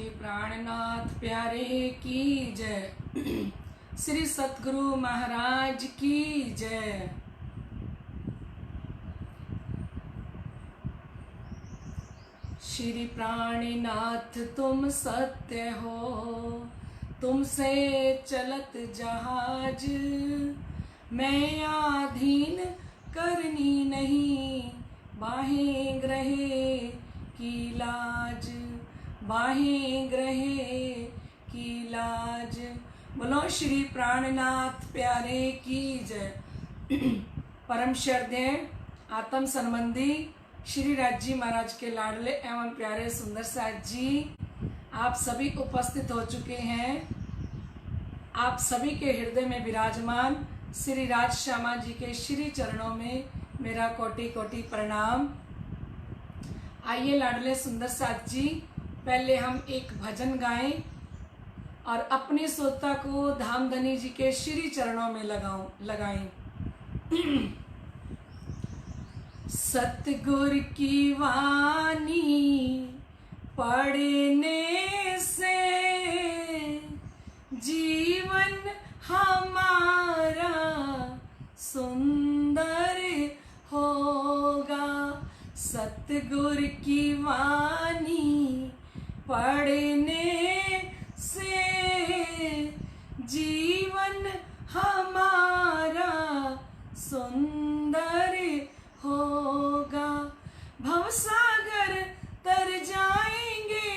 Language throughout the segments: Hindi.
श्री प्राणनाथ प्यारे की जय। श्री सतगुरु महाराज की जय। श्री प्राणनाथ तुम सत्य हो, तुमसे चलत जहाज, मैं आधीन करनी नहीं, बाहें ग्रहे की लाज, बाहें ग्रहे की लाज। बोलो श्री प्राणनाथ प्यारे की जय। परम श्रद्धेय आत्म संबंधी श्री राज महाराज के लाडले एवं प्यारे सुंदर साथ जी, आप सभी उपस्थित हो चुके हैं। आप सभी के हृदय में विराजमान श्री राज श्यामा जी के श्री चरणों में मेरा कोटि कोटि प्रणाम। आइए लाडले सुंदर साथ जी, पहले हम एक भजन गाएं और अपनी श्रोता को धामधनी जी के श्री चरणों में लगाएं। सतगुर की वाणी पढ़ने से जीवन हमारा सुंदर होगा। सतगुर की वाणी पढ़ने से जीवन हमारा सुंदर होगा। भवसागर तर जाएंगे,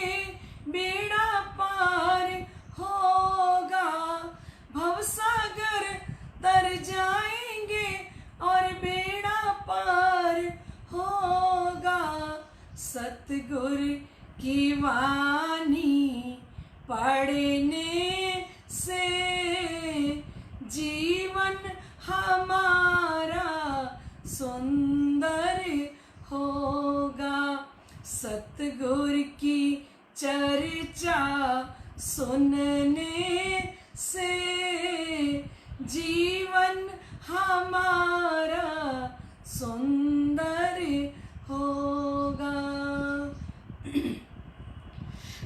बेड़ा पार होगा। भवसागर तर जाएंगे और बेड़ा पार होगा। सतगुर की वाणी पढ़ने से जीवन हमारा सुंदर होगा। सतगुर की चर्चा सुनने से जीवन हमारा सुंदर होगा।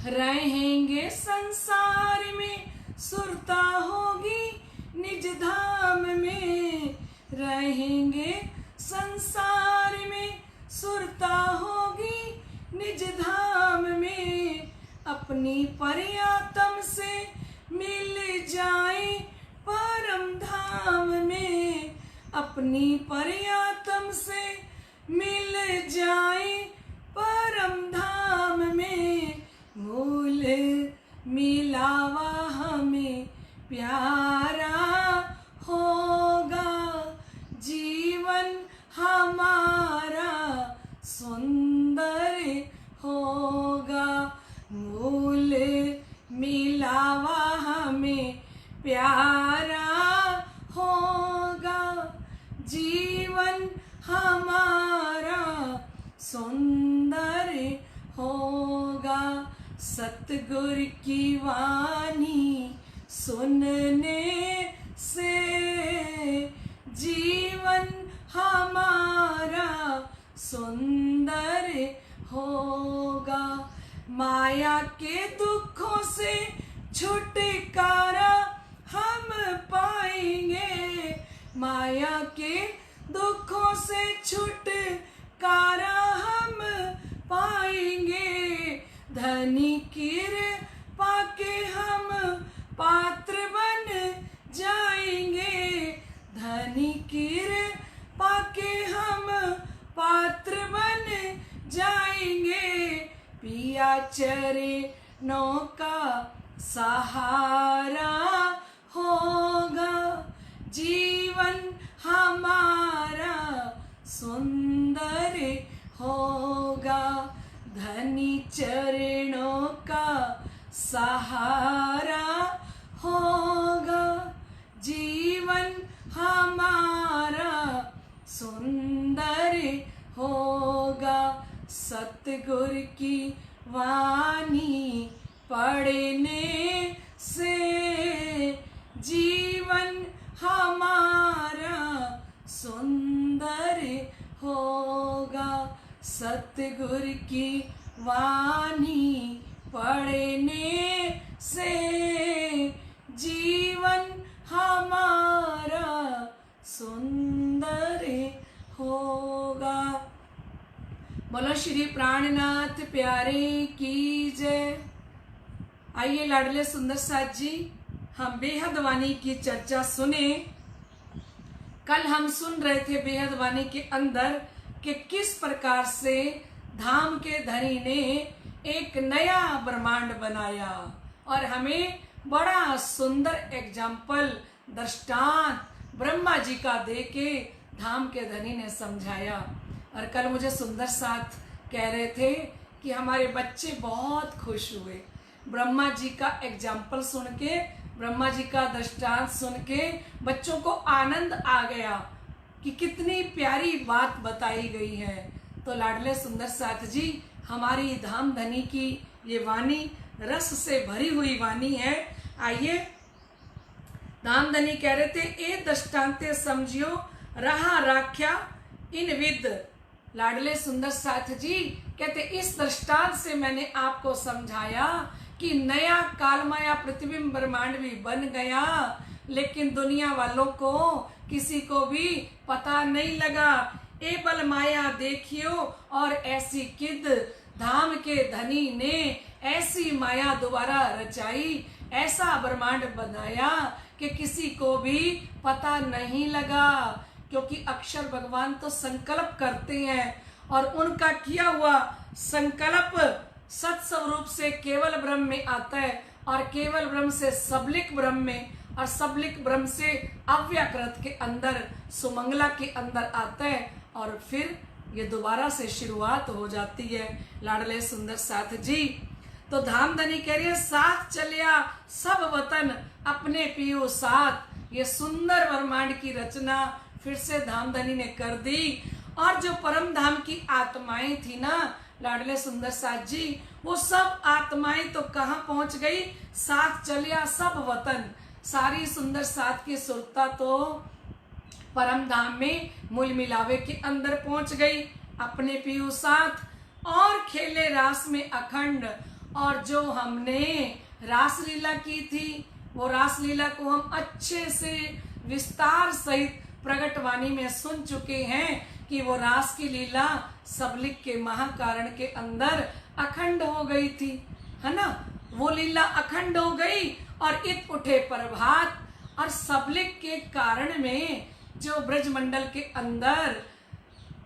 रहेंगे संसार में सुरता होगी निज धाम में। रहेंगे संसार में सुरता होगी निज धाम में। अपनी पर्यातम से मिल जाए परम धाम में। अपनी पर्यातम से मिल जाए परम धाम में। मूल मिलावा हमें प्यारा होगा। जीवन हमारा सुंदर होगा। मूल मिलावा हमें प्यारा होगा। जीवन हमारा सुंदर होगा। सतगुर की वाणी सुनने से जीवन हमारा सुंदर होगा। माया के दुखों से छुटकारा हम पाएंगे। माया के दुखों से छुटकारा हम पाएंगे। धनी कृपा के हम पात्र बन जाएंगे। धनी कृपा के हम पात्र बन जाएंगे। पिया चरणों का सहारा होगा। जीवन हमारा सुंदर होगा। धनी चरणों का सहारा होगा। जीवन हमारा सुंदर होगा। सतगुर की वाणी पढ़ने से जीवन हमारा सुंदर होगा। सतगुर की वाणी पढ़ने से जीवन हमारा सुंदर होगा। बोलो श्री प्राणनाथ प्यारे की जय। आइए लाडले सुंदर साथ जी, हम बेहद वाणी की चर्चा सुने। कल हम सुन रहे थे बेहद वाणी के अंदर कि किस प्रकार से धाम के धनी ने एक नया ब्रह्मांड बनाया और हमें बड़ा सुंदर एग्जाम्पल दृष्टांत ब्रह्मा जी का देके धाम के धनी ने समझाया। और कल मुझे सुंदर साथ कह रहे थे कि हमारे बच्चे बहुत खुश हुए ब्रह्मा जी का एग्जाम्पल सुन के, ब्रह्मा जी का दृष्टांत सुन के बच्चों को आनंद आ गया कि कितनी प्यारी बात बताई गई है। तो लाडले सुंदर साथ जी, हमारी धाम धनी की ये वाणी रस से भरी हुई वाणी है। आइए, धाम धनी कह रहे थे, ए दृष्टांते समझियो रहा राख्या इन विद। लाडले सुंदर साथ जी कहते, इस दृष्टांत से मैंने आपको समझाया कि नया कालमाया प्रतिबिंब ब्रह्मांड भी बन गया, लेकिन दुनिया वालों को किसी को भी पता नहीं लगा। ए बल माया देखियो और ऐसी किद, धाम के धनी ने ऐसी माया दोबारा रचाई, ऐसा ब्रह्मांड बनाया कि किसी को भी पता नहीं लगा। क्योंकि अक्षर भगवान तो संकल्प करते हैं और उनका किया हुआ संकल्प सत स्वरूप से केवल ब्रह्म में आता है और केवल ब्रह्म से सबलिक ब्रह्म में और सबलिक ब्रह्म से अव्याकृत के अंदर सुमंगला के अंदर आता है और फिर ये दोबारा से शुरुआत हो जाती है। लाडले सुंदर साथ जी, तो धाम धनी कह रही है, साथ चलिया सब वतन अपने पियो साथ। ये सुंदर ब्रह्मांड की रचना फिर से धाम धनी ने कर दी। और जो परम धाम की आत्माएं थी ना लाडले सुंदर साथ जी, वो सब आत्माएं तो कहाँ पहुंच गई, साथ चलिया सब वतन। सारी सुंदर साथ की सुरता तो परम धाम में मूल मिलावे के अंदर पहुंच गई अपने पियु साथ और खेले रास में अखंड। और जो हमने रासलीला की थी वो रासलीला को हम अच्छे से विस्तार सहित प्रगटवाणी में सुन चुके हैं कि वो रास की लीला सबलिक के महाकारण के अंदर अखंड हो गई थी, है ना। वो लीला अखंड हो गई और इत उठे प्रभात। और सबलिक के कारण में जो ब्रजमंडल के अंदर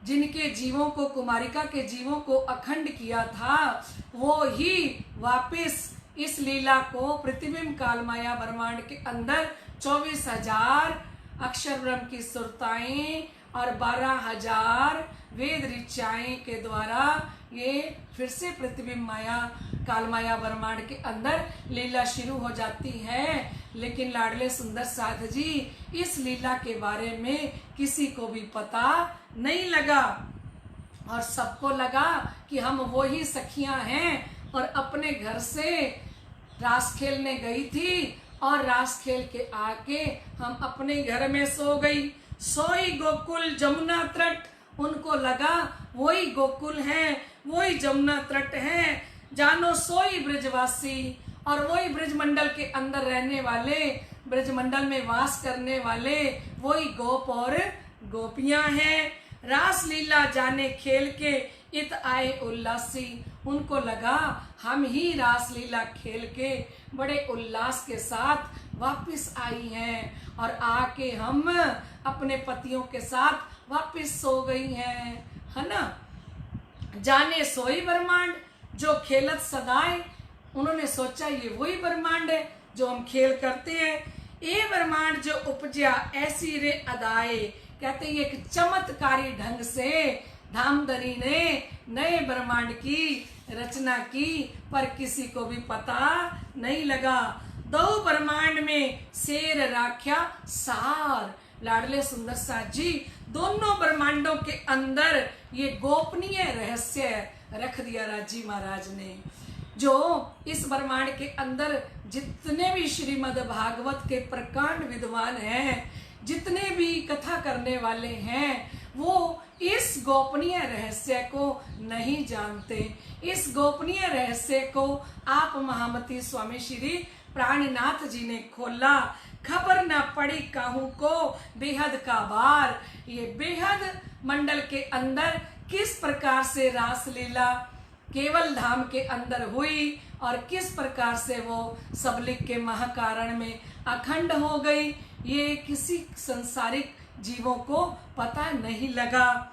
जिनके जीवों को, कुमारिका के जीवों को अखंड किया था, वो ही वापिस इस लीला को प्रतिबिंब कालमाया ब्रह्मांड के अंदर 24,000 अक्षर ब्रह्म की सुरताएं और 12,000 वेद ऋचाएं के द्वारा ये फिर से प्रतिबिंब माया कालमाया ब्रह्मांड के अंदर लीला शुरू हो जाती है। लेकिन लाडले सुंदर साथ जी, इस लीला के बारे में किसी को भी पता नहीं लगा और सबको लगा कि हम वो ही सखियां हैं और अपने घर से रास खेलने गई थी और रास खेल के आके हम अपने घर में सो गई। सोई गोकुल जमुना तट, उनको लगा वही गोकुल है, वही जमुना तट है, जानो सोई ब्रजवासी। और वही ब्रजमंडल के अंदर रहने वाले, ब्रजमंडल में वास करने वाले वही गोप और गोपियां हैं। रास लीला जाने खेल के इत आए उल्लासी, उनको लगा हम ही रास लीला खेल के बड़े उल्लास के साथ वापस आई हैं और आके हम अपने पतियों के साथ वापस सो गई हैं, है ना। जाने सोई ब्रह्मांड जो खेलत सदाए, उन्होंने सोचा ये वही ब्रह्मांड है जो हम खेल करते हैं। ये ब्रह्मांड जो उपजा ऐसी रे अदाए, कहते हैं एक चमत्कारी ढंग से धामधनी ने नए ब्रह्मांड की रचना की, पर किसी को भी पता नहीं लगा। दो ब्रह्मांड में शेर राख्या सार। लाडले सुंदर साथ जी, दोनों ब्रह्मांडों के अंदर ये गोपनीय रहस्य रख दिया राजी महाराज ने। जो इस ब्रह्मांड के अंदर जितने भी श्रीमद् भागवत के प्रकांड विद्वान हैं, जितने भी कथा करने वाले हैं, वो इस गोपनीय रहस्य को नहीं जानते। इस गोपनीय रहस्य को आप महामती स्वामी श्री प्राणनाथ जी ने खोला। खबर न पड़ी काहू को बेहद का बार। ये बेहद मंडल के अंदर किस प्रकार से रासलीला केवल धाम के अंदर हुई और किस प्रकार से वो सबलिक के महाकारण में अखंड हो गई, ये किसी संसारिक जीवों को पता नहीं लगा।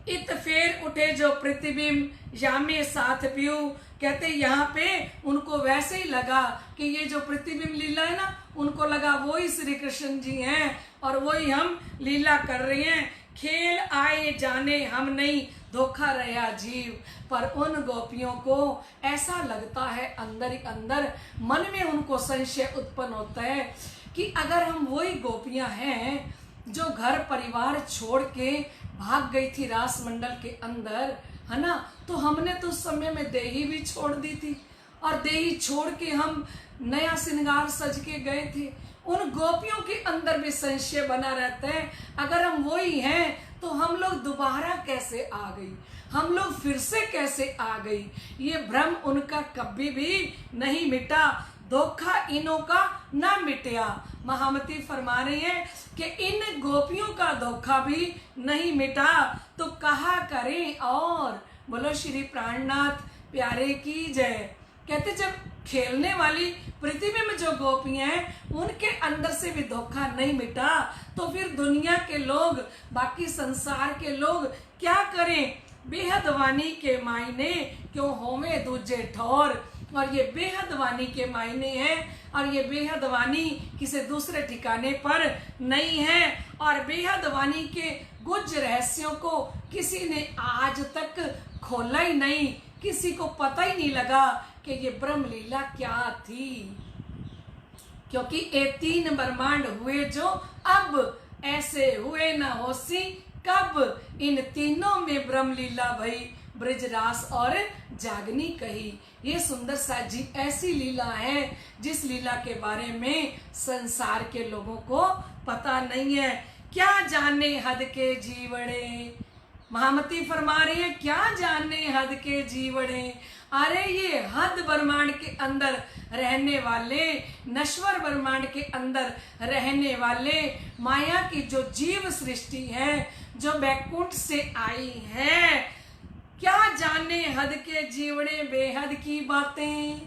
इत फेर उठे जो प्रतिबिंब यामे साथ पियू। कहते यहाँ पे उनको वैसे ही लगा कि ये जो प्रतिबिंब लीला है ना, उनको लगा वो ही श्री कृष्ण जी हैं और वही हम लीला कर रहे हैं। खेल आए जाने हम नहीं, धोखा रहा जीव। पर उन गोपियों को ऐसा लगता है, अंदर ही अंदर मन में उनको संशय उत्पन्न होता है कि अगर हम वही गोपियां हैं जो घर परिवार छोड़ के भाग गई थी रास मंडल के अंदर, है ना, तो हमने तो उस समय में देही भी छोड़ दी थी और देही छोड़ के हम नया श्रृंगार सज के गए थे। उन गोपियों के अंदर भी संशय बना रहता है, अगर हम वही हैं तो हम लोग दोबारा कैसे आ गई, हम लोग फिर से कैसे आ गई। ये भ्रम उनका कभी भी नहीं मिटा, धोखा इनों का ना मिटया। महामती फरमा रही है कि इन गोपियों का धोखा भी नहीं मिटा, तो कहा करें और। बोलो श्री प्राणनाथ प्यारे की जय। कहते जब खेलने वाली पृथ्वी में जो गोपियां हैं उनके अंदर से भी धोखा नहीं मिटा, तो फिर दुनिया के लोग, बाकी संसार के लोग क्या करें। बेहद वाणी के मायने क्यों होवे दूजे ठौर। और ये बेहद वाणी के मायने हैं और ये बेहद वाणी किसी दूसरे ठिकाने पर नहीं है। और बेहद वाणी के गुज रहस्यों को किसी ने आज तक खोला ही नहीं, किसी को पता ही नहीं लगा कि ये ब्रह्म लीला क्या थी। क्योंकि ये तीन ब्रह्मांड हुए जो अब ऐसे हुए न होसी कब। इन तीनों में ब्रह्म लीला भई, ब्रजरास और जागनी कही। ये सुंदर साथ जी ऐसी लीला है जिस लीला के बारे में संसार के लोगों को पता नहीं है। क्या जाने हद के जीवड़े। महामती फरमा रही है क्या जाने हद के जीवड़े। अरे ये हद ब्रह्मांड के अंदर रहने वाले, नश्वर ब्रह्मांड के अंदर रहने वाले माया की जो जीव सृष्टि है, जो बैकुंठ से आई है, क्या जाने हद के जीवड़े बेहद की बातें।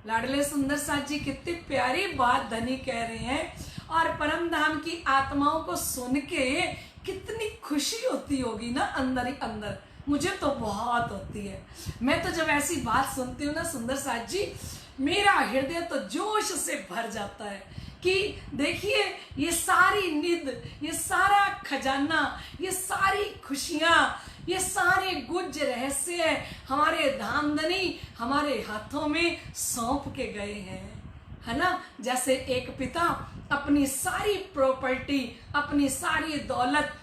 लाडले सुंदर साथ जी कितनी प्यारी बात धनी कह रहे हैं और परम धाम की आत्माओं को सुन के कितनी खुशी होती होगी ना अंदर ही अंदर। मुझे तो बहुत होती है। मैं तो जब ऐसी बात सुनती हूँ ना सुंदर साथ जी, मेरा हृदय तो जोश से भर जाता है कि देखिए ये सारी निध, ये सारा खजाना, ये सारी खुशियाँ, ये सारे गुज रहस्य हमारे धामधनी हमारे हाथों में सौंप के गए हैं, है ना। जैसे एक पिता अपनी सारी प्रॉपर्टी, अपनी सारी दौलत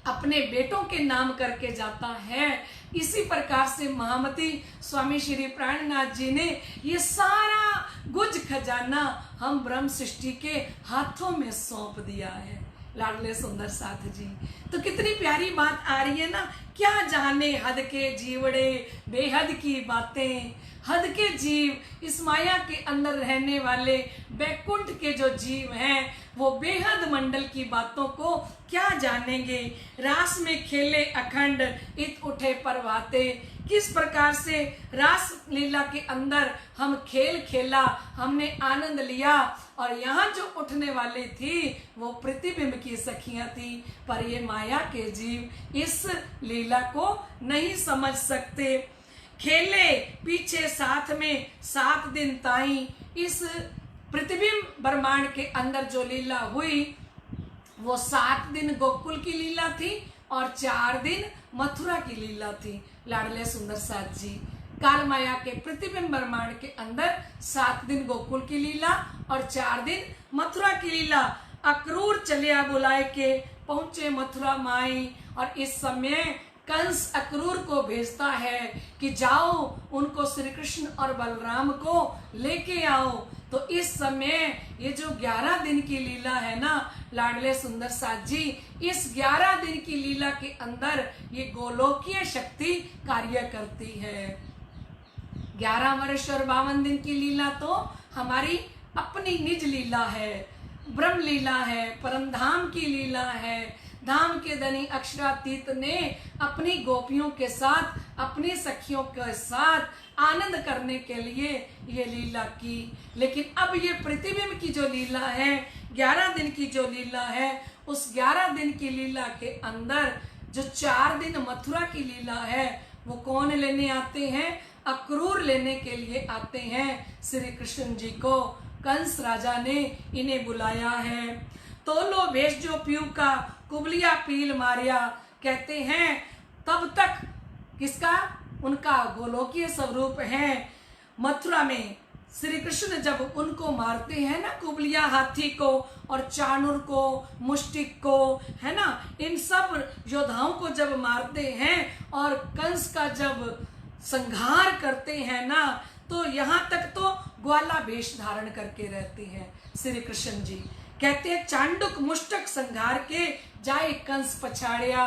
अपने बेटों के नाम करके जाता है, इसी प्रकार से महामती स्वामी श्री प्राणनाथ जी ने ये सारा गुज खजाना हम ब्रह्म सृष्टि के हाथों में सौंप दिया है। लाडले सुंदर साथ जी, तो कितनी प्यारी बात आ रही है ना। क्या जाने हद के जीवड़े बेहद की बातें। हद के जीव, इस माया के अंदर रहने वाले बैकुंठ के जो जीव हैं, वो बेहद मंडल की बातों को क्या जानेंगे। रास में खेले अखंड इत उठे परवाते। किस प्रकार से रास लीला के अंदर हम खेल खेला, हमने आनंद लिया और यहाँ जो उठने वाली थी वो प्रतिबिंब की सखियां थी। पर ये माया के जीव इस लीला को नहीं समझ सकते। खेले पीछे साथ में 7 दिन ताई। इस प्रतिबिंब ब्रह्मांड के अंदर जो लीला हुई वो 7 दिन गोकुल की लीला थी और 4 दिन मथुरा की लीला थी। लाडले सुंदर साथ जी, काल माया के प्रतिबिंब ब्रह्मांड के अंदर 7 दिन गोकुल की लीला और 4 दिन मथुरा की लीला। अक्रूर चलिया बुलाए के पहुंचे मथुरा माई। और इस समय कंस अक्रूर को भेजता है कि जाओ उनको श्री कृष्ण और बलराम को लेके आओ। तो इस समय ये जो 11 दिन की लीला है ना लाडले सुंदर साथ जी, इस 11 दिन की लीला के अंदर ये गोलोकीय शक्ति कार्य करती है। 11 वर्ष और 52 दिन की लीला तो हमारी अपनी निज लीला है, ब्रह्म लीला है, परम धाम की लीला है। धाम के धनी अक्षरातीत ने अपनी गोपियों के साथ, अपनी सखियों के साथ आनंद करने के लिए ये लीला की। लेकिन अब ये प्रतिबिंब की जो लीला है, 11 दिन की जो लीला है, उस 11 दिन की लीला के अंदर जो 4 दिन मथुरा की लीला है, वो कौन लेने आते हैं? अक्रूर लेने के लिए आते हैं श्री कृष्ण जी को। कंस राजा ने इन्हें बुलाया है। तो लो भेष जो पीऊ का कुबलिया पील मारिया, कहते हैं तब तक किसका? उनका गोलोकीय स्वरूप है। मथुरा में श्री कृष्ण जब उनको मारते हैं ना, कुबलिया हाथी को और चाणूर को, मुष्टिक को, है ना, इन सब योद्धाओं को जब मारते हैं और कंस का जब संहार करते हैं ना, तो यहाँ तक तो ग्वाला वेश धारण करके रहते हैं श्री कृष्ण जी। कहते हैं चांडुक मुष्टक संहार के जाए कंस पछाड़िया।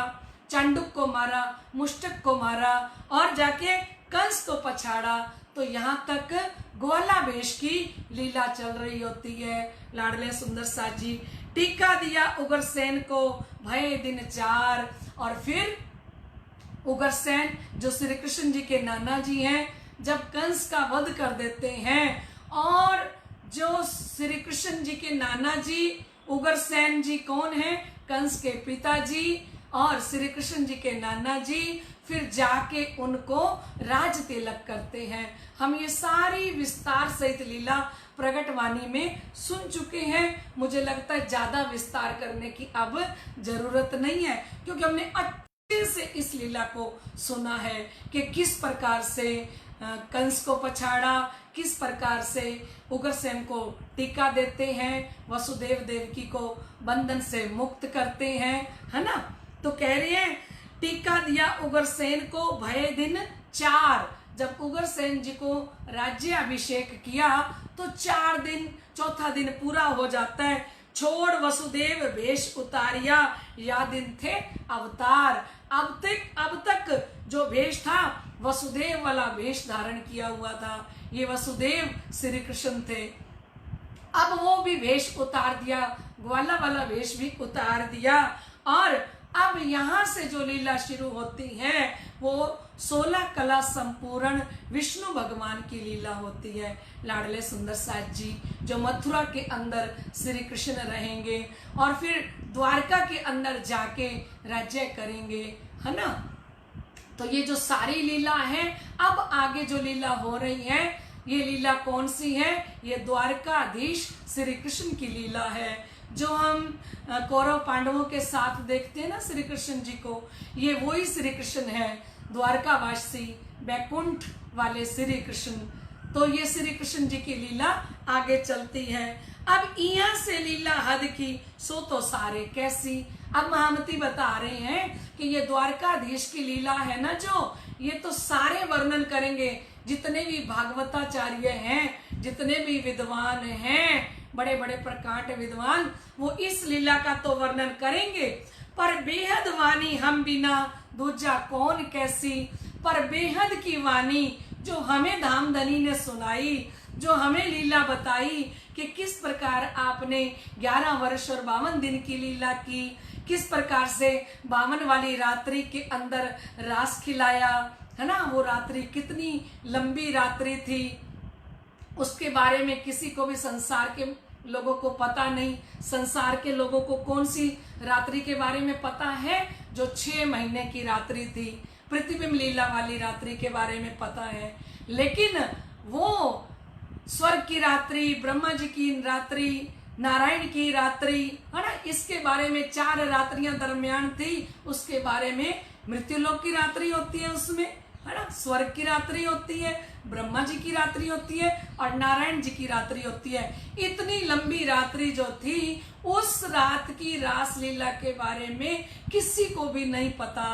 चांडुक को मारा, मुष्टक को मारा और जाके कंस को पछाड़ा। तो यहाँ तक ग्वाला वेश की लीला चल रही होती है लाडले सुंदर साथ जी। टीका दिया उग्रसेन को भय दिन 4। और फिर उग्रसेन जो श्री कृष्ण जी के नाना जी हैं, जब कंस का वध कर देते हैं और जो श्री कृष्ण जी के नाना जी उग्रसेन जी कौन है? कंस के पिताजी और श्री कृष्ण जी के नाना जी फिर जाके उनको राज तिलक करते हैं। हम ये सारी विस्तार सहित लीला प्रगटवाणी में सुन चुके हैं। मुझे लगता है ज्यादा विस्तार करने की अब जरूरत नहीं है, क्योंकि हमने अच्छे से इस लीला को सुना है कि किस प्रकार से कंस को पछाड़ा, किस प्रकार से उग्रसेन को टीका देते हैं, वसुदेव देवकी को बंधन से मुक्त करते हैं, है ना। तो कह रहे हैं टीका दिया उग्रसेन को भय दिन 4। जब उग्रसेन जी को राज्याभिषेक किया तो 4 दिन, चौथा दिन पूरा हो जाता है। छोड़ वसुदेव वेश उतारिया, या दिन थे अवतार। अब तक जो वेश था वसुदेव वाला वेश धारण किया हुआ था, ये वसुदेव श्री कृष्ण थे। अब वो भी वेश उतार दिया, ग्वाला वाला वेश भी उतार दिया। और अब यहाँ से जो लीला शुरू होती है वो 16 कला संपूर्ण विष्णु भगवान की लीला होती है लाडले सुंदर साथ जी, जो मथुरा के अंदर श्री कृष्ण रहेंगे और फिर द्वारका के अंदर जाके राज्य करेंगे, है ना। तो ये जो सारी लीला है, अब आगे जो लीला हो रही है, ये लीला कौन सी है? ये द्वारकाधीश श्री कृष्ण की लीला है, जो हम कौरव पांडवों के साथ देखते हैं ना श्री कृष्ण जी को। ये वही श्री कृष्ण है, द्वारकावासी बैकुंठ वाले श्री कृष्ण। तो ये श्री कृष्ण जी की लीला आगे चलती है। अब यहाँ से लीला हद की सो तो सारे कैसी। अब महामती बता रहे हैं कि ये द्वारकाधीश की लीला है ना, जो ये तो सारे वर्णन करेंगे। जितने भी भागवताचार्य हैं, जितने भी विद्वान हैं, बड़े बड़े प्रकांड विद्वान, वो इस लीला का तो वर्णन करेंगे। पर बेहद वाणी हम बिना दूजा कौन कैसी। पर बेहद की वाणी जो हमें धामधनी ने सुनाई, जो हमें लीला बताई कि किस प्रकार आपने 11 वर्ष और 52 दिन की लीला की, किस प्रकार से 52 वाली रात्रि के अंदर रास खिलाया, है ना। वो रात्रि कितनी लंबी रात्रि थी, उसके बारे में किसी को भी संसार के लोगों को पता नहीं। संसार के लोगों को कौन सी रात्रि के बारे में पता है? जो 6 महीने की रात्रि थी। प्रतिबिंब लीला वाली रात्रि के बारे में पता है, लेकिन वो स्वर्ग की रात्रि, ब्रह्मा जी की रात्रि, नारायण की रात्रि, है ना, इसके बारे में 4 रात्रियां दरमियान थी। उसके बारे में मृत्युलोक की रात्रि होती है, उसमें, है ना, स्वर्ग की रात्रि होती है, ब्रह्मा जी की रात्रि होती है और नारायण जी की रात्रि होती है। इतनी लंबी रात्रि जो थी, उस रात की रास लीला के बारे में किसी को भी नहीं पता।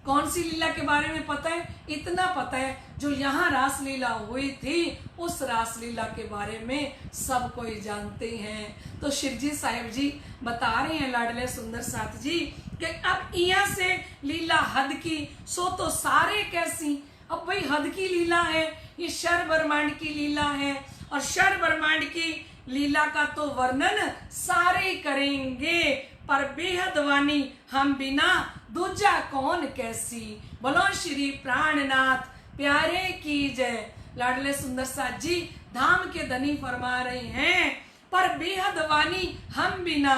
कौन सी लीला के बारे में पता है? इतना पता है, जो यहाँ रासलीला हुई थी उस रासलीला के बारे में सब कोई जानते हैं। तो शिवजी साहिब जी बता रहे हैं लाडले सुंदर साथ जी कि अब यहाँ से लीला हद की सो तो सारे कैसी। अब भाई हद की लीला है, ये शर ब्रह्मांड की लीला है, और शर ब्रह्मांड की लीला का तो वर्णन सारे करेंगे, पर बेहद वाणी हम बिना दूजा कौन कैसी। बोलो श्री प्राणनाथ प्यारे की जय। लाडले सुंदर साथ जी धाम के धनी फरमा रहे हैं, पर बेहद वाणी हम बिना,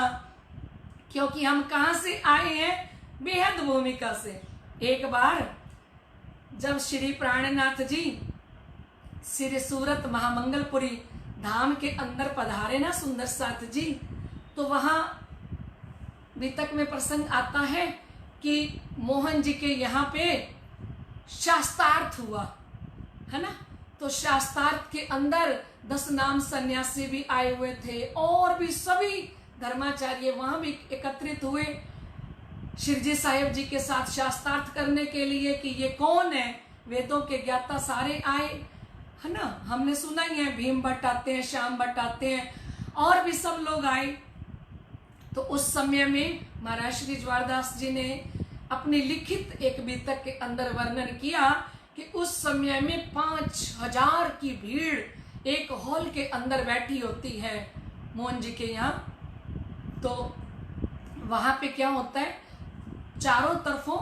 क्योंकि हम कहां से आए हैं? बेहद भूमिका से। एक बार जब श्री प्राणनाथ जी श्री सूरत महामंगलपुरी धाम के अंदर पधारे ना सुंदर साथ जी, तो वहां वितक में प्रसंग आता है कि मोहन जी के यहाँ पे शास्त्रार्थ हुआ है ना। तो शास्त्रार्थ के अंदर 10 नाम सन्यासी भी आए हुए थे, और भी सभी धर्माचार्य वहां भी एकत्रित हुए शिवजी साहिब जी के साथ शास्त्रार्थ करने के लिए कि ये कौन है। वेदों के ज्ञाता सारे आए है ना, हमने सुना ही है, भीम भट्ट आते हैं, श्याम भट्ट आते हैं, और भी सब लोग आए। तो उस समय में महाराज श्री ज्वारदास जी ने अपनी लिखित एक वितक के अंदर वर्णन किया कि उस समय में 5000 की भीड़ एक हॉल के अंदर बैठी होती है मोहन जी के यहाँ। तो वहां पे क्या होता है, चारों तरफों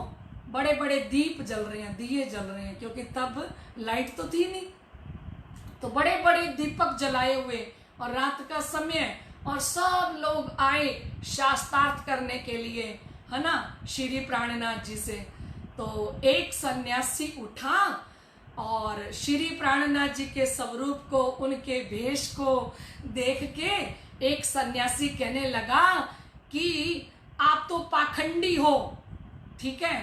बड़े बड़े दीप जल रहे हैं, दिए जल रहे हैं, क्योंकि तब लाइट तो थी नहीं, तो बड़े बड़े दीपक जलाए हुए, और रात का समय, और सब लोग आए शास्त्रार्थ करने के लिए है ना श्री प्राणनाथ जी से। तो एक सन्यासी उठा और श्री प्राणनाथ जी के स्वरूप को, उनके वेश को देख के एक सन्यासी कहने लगा कि आप तो पाखंडी हो। ठीक है,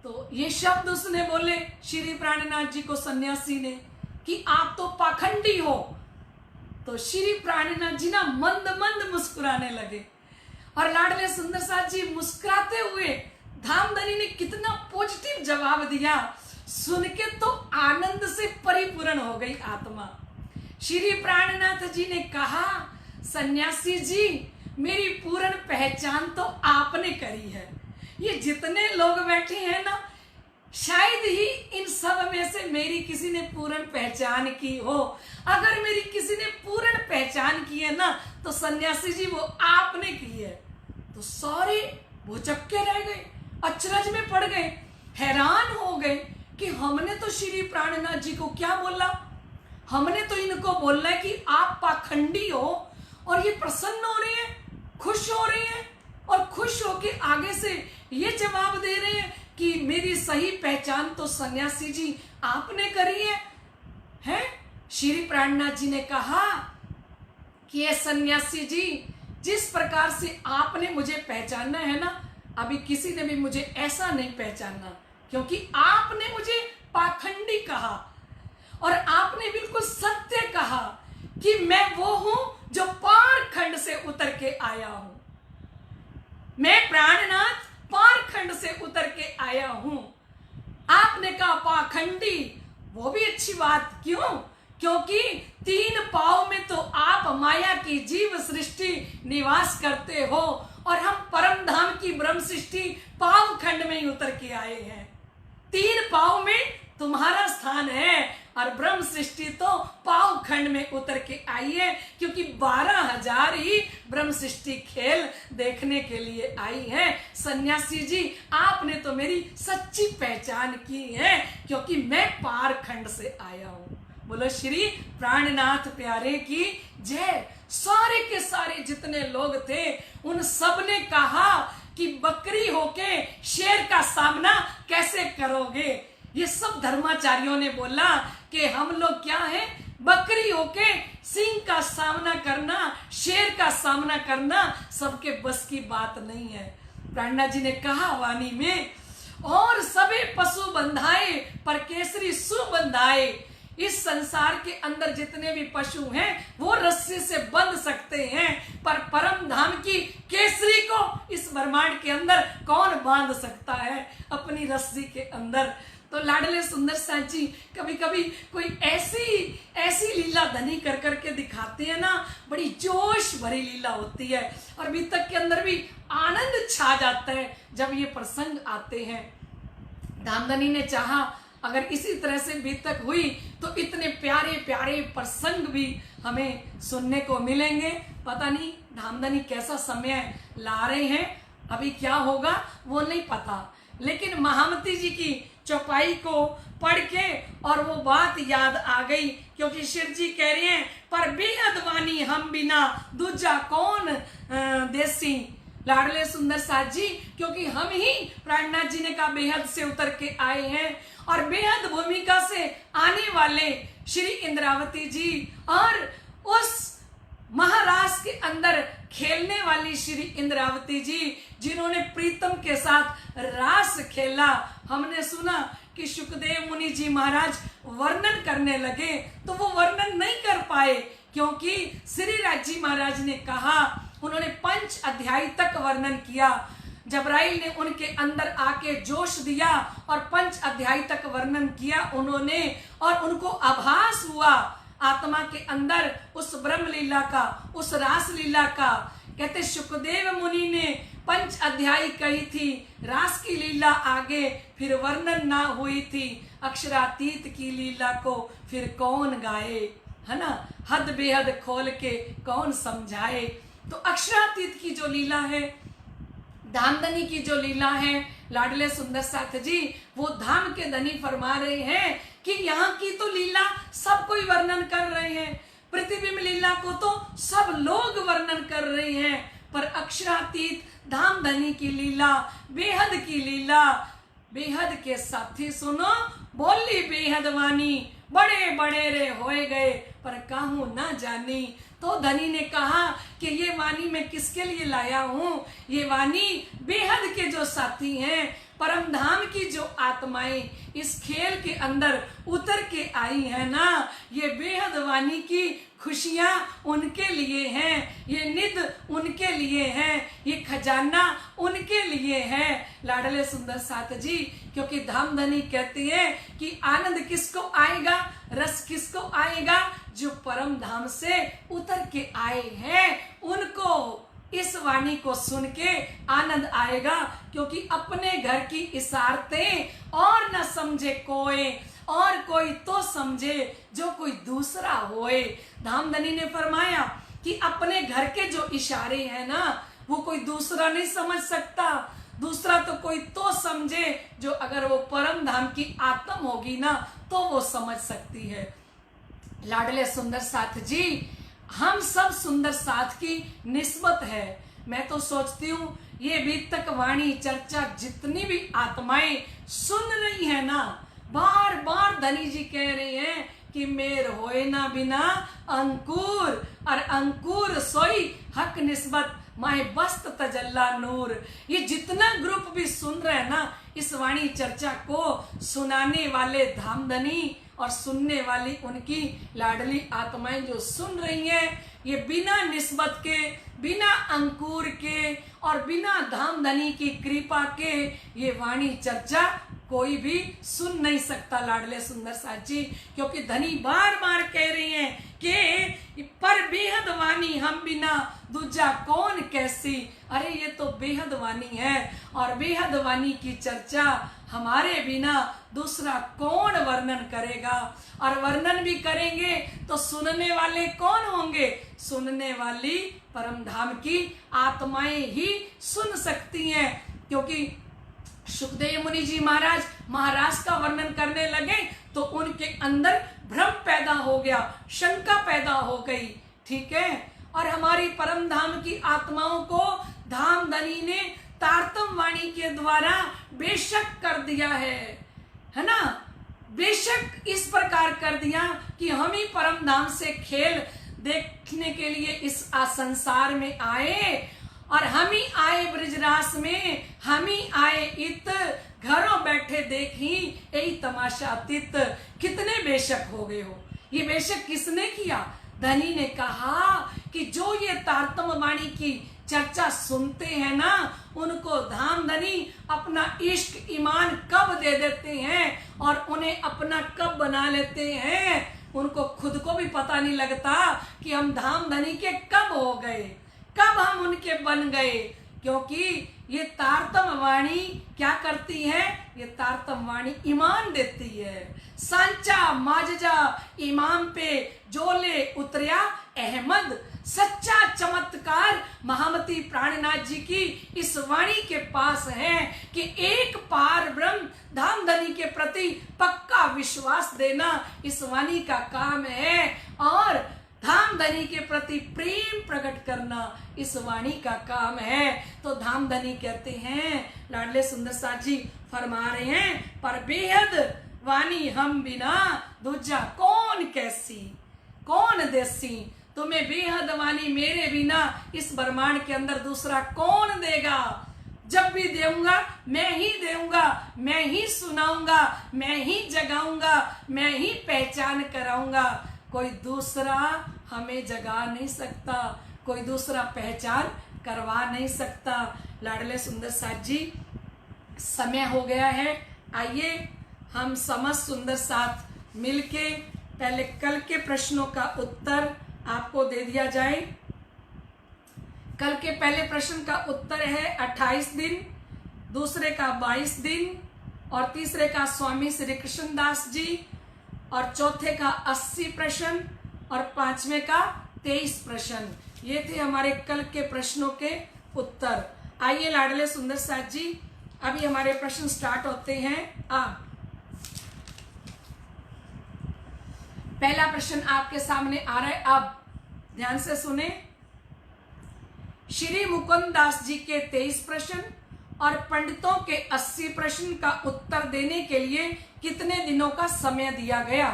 तो ये शब्द उसने बोले श्री प्राणनाथ जी को सन्यासी ने कि आप तो पाखंडी हो। तो श्री प्राणनाथ जी ना मंद मंद मुस्कुराने लगे, और लाडले सुंदर साथ जी मुस्कुराते हुए धामधनी ने कितना पॉजिटिव जवाब दिया, सुन के तो आनंद से परिपूर्ण हो गई आत्मा। श्री प्राणनाथ जी ने कहा, सन्यासी जी मेरी पूर्ण पहचान तो आपने करी है। ये जितने लोग बैठे हैं ना, शायद ही इन सब में से मेरी किसी ने पूर्ण पहचान की हो। अगर मेरी किसी ने पूर्ण पहचान की है ना, तो सन्यासी जी वो आपने की है। तो सारे भुचक्के रह गए, अचरज में पड़ गए, हैरान हो गए कि हमने तो श्री प्राणनाथ जी को क्या बोला, हमने तो इनको बोला कि आप पाखंडी हो, और ये प्रसन्न हो रहे हैं, खुश हो रहे हैं, और खुश होके आगे से ये जवाब दे रहे हैं कि मेरी सही पहचान तो सन्यासी जी आपने करी है? श्री प्राणनाथ जी ने कहा कि ये सन्यासी जी, जिस प्रकार से आपने मुझे पहचाना है ना, अभी किसी ने भी मुझे ऐसा नहीं पहचाना, क्योंकि आपने मुझे पाखंडी कहा, और आपने बिल्कुल सत्य कहा कि मैं वो हूं जो पारखंड से उतर के आया हूं। मैं प्राणनाथ पारखंड से उतर के आया हूं। आपने कहा पाखंडी, वो भी अच्छी बात, क्यों? क्योंकि 3 पाव में तो आप माया की जीव सृष्टि निवास करते हो, और हम परम धाम की ब्रह्म सृष्टि पाव खंड में ही उतर के आए हैं। 3 पाव में तुम्हारा स्थान है, और ब्रह्म सृष्टि तो पाव खंड में उतर के आई है, क्योंकि 12,000 ही ब्रह्म सृष्टि खेल देखने के लिए आई है। सन्यासी जी आपने तो मेरी सच्ची पहचान की है, क्योंकि मैं पार खंड से आया हूं। बोलो श्री प्राणनाथ प्यारे की जय। सारे के सारे जितने लोग थे, उन सब ने कहा कि बकरी होके शेर का सामना कैसे करोगे। ये सब धर्माचार्यों ने बोला कि हम लोग क्या है, बकरी होके सिंह का सामना करना, शेर का सामना करना सबके बस की बात नहीं है। प्राणनाथ जी ने कहा वाणी में, और सबे पशु बंधाए पर केसरी सु बंधाए। इस संसार के अंदर जितने भी पशु हैं वो रस्सी से बंध सकते हैं, पर परम धाम की केसरी को इस ब्रह्मांड के अंदर कौन बांध सकता है अपनी रस्सी के अंदर। तो लाडले सुंदर साथ जी कभी कभी कोई ऐसी लीला धनी कर करके दिखाते हैं ना, बड़ी जोश भरी लीला होती है और बीतक के अंदर भी आनंद छा जाता है जब ये प्रसंग आते हैं। धामधनी ने चाहा अगर इसी तरह से बीतक हुई तो इतने प्यारे प्यारे प्रसंग भी हमें सुनने को मिलेंगे। पता नहीं धामधनी कैसा समय ला रहे हैं, अभी क्या होगा वो नहीं पता, लेकिन महामती जी की चौपाई को पढ़ के और वो बात याद आ गई, क्योंकि शिव जी कह रहे हैं पर बेहद वाणी हम बिना दूजा कौन देसी। लाडले सुंदर साथ जी क्योंकि हम ही प्राणनाथ जी ने कहा बेहद से उतर के आए हैं और बेहद भूमिका से आने वाले श्री इंद्रावती जी और उस महाराज के अंदर खेलने वाली श्री इंद्रावती जी जिन्होंने प्रीतम के साथ रास खेला। हमने सुना कि सुखदेव मुनि जी महाराज वर्णन करने लगे तो वो वर्णन नहीं कर पाए, क्योंकि श्री राज जी महाराज ने कहा, उन्होंने 5 अध्याय तक वर्णन किया। जबराइल ने उनके अंदर आके जोश दिया और 5 अध्याय तक वर्णन किया उन्होंने, और उनको आभास हुआ आत्मा के अंदर उस ब्रह्म लीला का, उस रास लीला का। कहते सुखदेव मुनि ने 5 अध्याय कही थी, रास की लीला आगे फिर वर्णन ना हुई थी, अक्षरातीत की लीला को फिर कौन गाए, है ना, हद बेहद खोल के कौन समझाए। तो अक्षरातीत की जो लीला है, धामधनी की जो लीला है, लाडले सुंदर साथ जी वो धाम के धनी फरमा रहे हैं कि यहाँ की तो लीला सब कोई वर्णन कर रहे हैं, प्रतिबिंब लीला को तो सब लोग वर्णन कर रहे हैं, पर अक्षरातीत धामधनी की लीला, बेहद की लीला, बेहद के साथी सुनो बोली बेहद वाणी, बड़े बड़े रे होए गए पर काहू ना जानी। तो धनी ने कहा कि ये वाणी मैं किसके लिए लाया हूँ, ये वाणी बेहद के जो साथी हैं, परम धाम की जो आत्माएं इस खेल के अंदर उतर के आई है ना, ये बेहद वाणी की खुशियां उनके लिए हैं, ये निध उनके लिए हैं, ये खजाना उनके लिए है। लाडले सुंदर साथ जी क्योंकि धामधनी कहती है कि आनंद किसको आएगा, रस किसको आएगा, जो परम धाम से उतर के आए हैं उनको इस वाणी को सुन के आनंद आएगा, क्योंकि अपने घर की इशारतें और न समझे कोई, और कोई तो समझे जो कोई दूसरा होए। धामधनी ने फरमाया कि अपने घर के जो इशारे हैं ना वो कोई दूसरा नहीं समझ सकता, दूसरा तो कोई तो समझे जो अगर वो परम धाम की आत्मा होगी ना तो वो समझ सकती है। लाडले सुंदर साथ जी हम सब सुंदर साथ की निस्बत है। मैं तो सोचती हूँ ये बीतक वाणी चर्चा जितनी भी आत्माएं सुन रही है ना, बार बार धनी जी कह रहे हैं कि मेर होए ना बिना अंकुर, और अंकुर सोई हक निस्बत माए बस्त तजल्ला नूर। ये जितना ग्रुप भी सुन रहे हैं ना इस वाणी चर्चा को, सुनाने वाले धामधनी और सुनने वाली उनकी लाडली आत्माएं जो सुन रही हैं, ये बिना निस्बत के, बिना अंकुर के और बिना धामधनी की कृपा के ये वाणी चर्चा कोई भी सुन नहीं सकता। लाडले सुंदर साथ जी क्योंकि धनी बार बार कह रही हैं कि पर बेहद वाणी हम बिना दूजा कौन कैसी। अरे ये तो बेहद वाणी है और बेहद वाणी की चर्चा हमारे बिना दूसरा कौन वर्णन करेगा, और वर्णन भी करेंगे तो सुनने वाले कौन होंगे, सुनने वाली परम धाम की आत्माएं ही सुन सकती हैं। क्योंकि सुखदेव मुनि जी महाराज का वर्णन करने लगे तो उनके अंदर भ्रम पैदा हो गया, शंका पैदा हो गई, ठीक है। और हमारी परम धाम की आत्माओं को धामधनी ने तारतम वाणी के द्वारा बेशक कर दिया है ना, बेशक इस प्रकार कर दिया कि हम ही परम धाम से खेल देखने के लिए इस संसार में आए और हम ही आए ब्रजरास में, हम ही आए इत, घरों बैठे देखी यही तमाशा तित। कितने बेशक हो गए हो। ये बेशक किसने किया? धनी ने कहा कि जो ये तारतम वाणी की चर्चा सुनते हैं ना, उनको धाम धनी अपना इश्क ईमान कब दे देते हैं और उन्हें अपना कब बना लेते हैं, उनको खुद को भी पता नहीं लगता कि हम धाम धनी के कब हो गए, कब हम उनके बन गए। क्योंकि ये तारतम वाणी क्या करती है? ये तारतम वाणी ईमान देती है। सांचा माजजा इमाम पे जोले उतरिया अहमद, सच्चा चमत्कार महामती प्राणनाथ जी की इस वाणी के पास है कि एक पार ब्रह्म धाम धनी के प्रति पक्का विश्वास देना इस वाणी का काम है, और धाम धनी के प्रति प्रेम प्रकट करना इस वाणी का काम है। तो धाम धनी कहते हैं, लाडले सुंदर साथ जी फरमा रहे हैं, पर बेहद वाणी हम बिना दूजा कौन कैसी, कौन देसी। तुम्हें बेहद वाणी मेरे बिना इस ब्रह्मांड के अंदर दूसरा कौन देगा। जब भी देऊंगा मैं ही देऊंगा, मैं ही सुनाऊंगा, मैं ही जगाऊंगा, मैं ही पहचान कराऊंगा। कोई दूसरा हमें जगा नहीं सकता, कोई दूसरा पहचान करवा नहीं सकता। लाडले सुंदर साथ जी, समय हो गया है। आइए हम समस्त सुंदर साथ मिलके पहले कल के प्रश्नों का उत्तर आपको दे दिया जाए। कल के पहले प्रश्न का उत्तर है 28 दिन, दूसरे का 22 दिन, और तीसरे का स्वामी श्री कृष्ण दास जी, और चौथे का 80 प्रश्न, और पांचवें का 23 प्रश्न। ये थे हमारे कल के प्रश्नों के उत्तर। आइए लाडले सुंदर साथ जी, अभी हमारे प्रश्न स्टार्ट होते हैं। पहला प्रश्न आपके सामने आ रहा है, अब ध्यान से सुने। श्री मुकुंद दास जी के 23 प्रश्न और पंडितों के 80 प्रश्न का उत्तर देने के लिए कितने दिनों का समय दिया गया?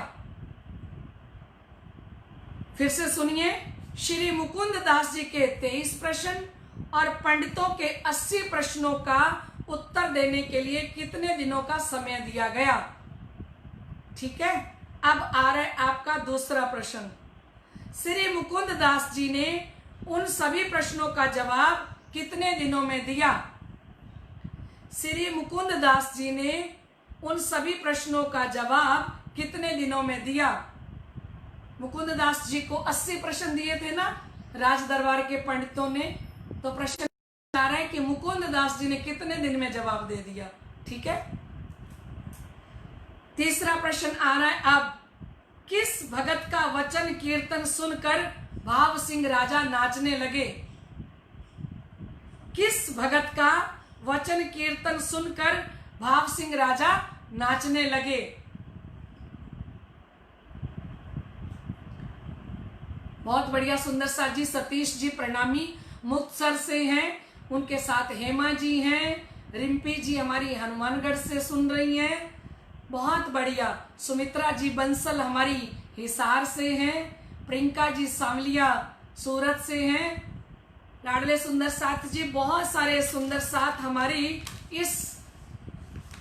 फिर से सुनिए। श्री मुकुंद दास जी के 23 प्रश्न और पंडितों के 80 प्रश्नों का उत्तर देने के लिए कितने दिनों का समय दिया गया? ठीक है, अब आ रहा है आपका दूसरा प्रश्न। श्री मुकुंद दास जी ने उन सभी प्रश्नों का जवाब कितने दिनों में दिया? श्री मुकुंद दास जी ने उन सभी प्रश्नों का जवाब कितने दिनों में दिया? मुकुंद दास जी को 80 प्रश्न दिए थे ना राज दरबार के पंडितों ने, तो प्रश्न आ रहा है कि मुकुंद दास जी ने कितने दिन में जवाब दे दिया। ठीक है, तीसरा प्रश्न आ रहा है, अब किस भगत का वचन कीर्तन सुनकर भाव सिंह राजा नाचने लगे? किस भगत का वचन कीर्तन सुनकर भाव सिंह राजा नाचने लगे? बहुत बढ़िया सुंदर साथ जी। सतीश जी प्रणामी मुक्तसर से हैं, उनके साथ हेमा जी हैं, रिम्पी जी हमारी हनुमानगढ़ से सुन रही हैं, बहुत बढ़िया। सुमित्रा जी बंसल हमारी हिसार से हैं, प्रियंका जी सांवलिया सूरत से हैं। लाडले सुंदर साथ जी, बहुत सारे सुंदर साथ हमारी इस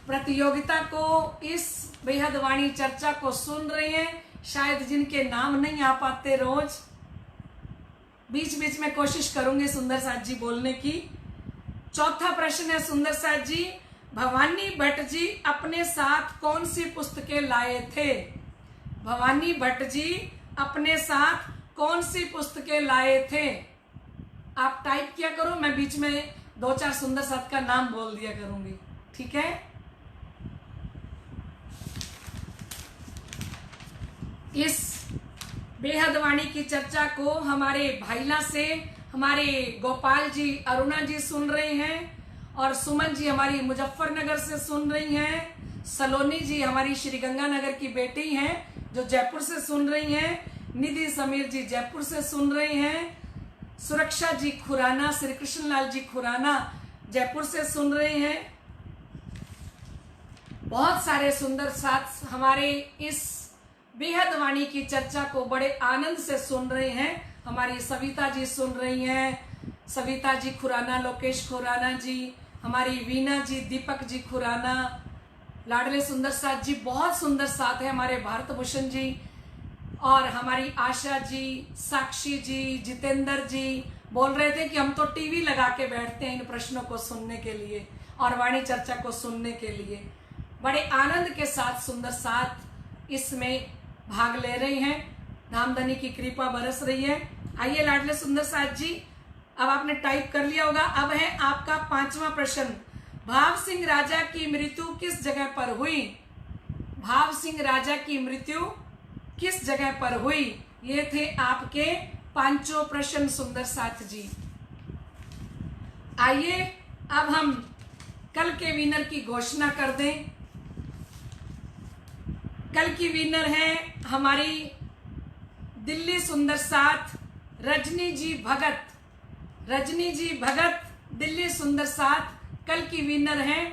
प्रतियोगिता को, इस बेहद वाणी चर्चा को सुन रहे हैं, शायद जिनके नाम नहीं आ पाते रोज। बीच बीच में कोशिश करूंगी सुंदर साथ जी बोलने की। चौथा प्रश्न है सुंदर साथ जी, भवानी भट्ट जी अपने साथ कौन सी पुस्तकें लाए थे? भवानी भट्ट जी अपने साथ कौन सी पुस्तकें लाए थे? आप टाइप किया करो, मैं बीच में 2-4 सुंदर साथ का नाम बोल दिया करूंगी। ठीक है, इस बेहद वाणी की चर्चा को हमारे भाईला से हमारे गोपाल जी, अरुणा जी सुन रहे हैं, और सुमन जी हमारी मुजफ्फरनगर से सुन रही हैं, सलोनी जी हमारी श्रीगंगानगर की बेटी हैं जो जयपुर से सुन रही हैं, निधि समीर जी जयपुर से सुन रहे हैं, सुरक्षा जी खुराना, श्री कृष्ण लाल जी खुराना जयपुर से सुन रहे हैं। बहुत सारे सुंदर साथ हमारे इस बेहद वाणी की चर्चा को बड़े आनंद से सुन रहे हैं। हमारी सविता जी सुन रही हैं, सविता जी खुराना, लोकेश खुराना जी, हमारी वीना जी, दीपक जी खुराना, लाडले सुंदर साथ जी, बहुत सुंदर साथ है हमारे भारत भूषण जी, और हमारी आशा जी, साक्षी जी, जितेंद्र जी बोल रहे थे कि हम तो टीवी लगा के बैठते हैं इन प्रश्नों को सुनने के लिए और वाणी चर्चा को सुनने के लिए। बड़े आनंद के साथ सुंदर साथ इसमें भाग ले रही हैं, धामधनी की कृपा बरस रही है। आइए लाडले सुंदर साथ जी, अब आपने टाइप कर लिया होगा। अब है आपका 5वां प्रश्न, भाव सिंह राजा की मृत्यु किस जगह पर हुई? भाव सिंह राजा की मृत्यु किस जगह पर हुई? ये थे आपके 5 प्रश्न सुंदर साथ जी। आइए अब हम कल के विनर की घोषणा कर दें। कल की विनर है हमारी दिल्ली सुंदर साथ रजनी जी भगत। रजनी जी भगत दिल्ली सुंदर साथ कल की विनर है।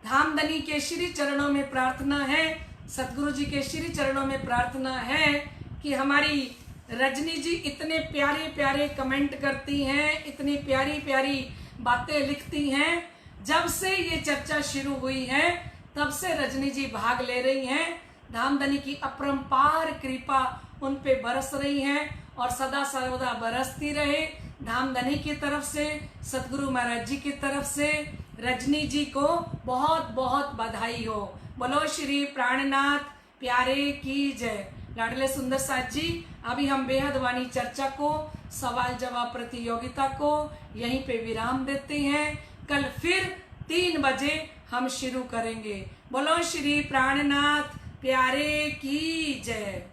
धामधनी के श्री चरणों में प्रार्थना है, सतगुरु जी के श्री चरणों में प्रार्थना है कि हमारी रजनी जी इतने प्यारे प्यारे कमेंट करती हैं, इतनी प्यारी प्यारी बातें लिखती हैं। जब से ये चर्चा शुरू हुई है तब से रजनी जी भाग ले रही हैं। धामधनी की अपरंपार कृपा उन पे बरस रही है और सदा सर्वदा बरसती रहे। धामधनी की तरफ से, सतगुरु महाराज जी की तरफ से रजनी जी को बहुत बहुत बधाई हो। बोलो श्री प्राणनाथ प्यारे की जय। लाडले सुंदर साथ जी, अभी हम बेहद वाणी चर्चा को, सवाल जवाब प्रतियोगिता को यहीं पे विराम देते हैं। कल फिर 3 बजे हम शुरू करेंगे। बोलो श्री प्राणनाथ प्यारे की जय।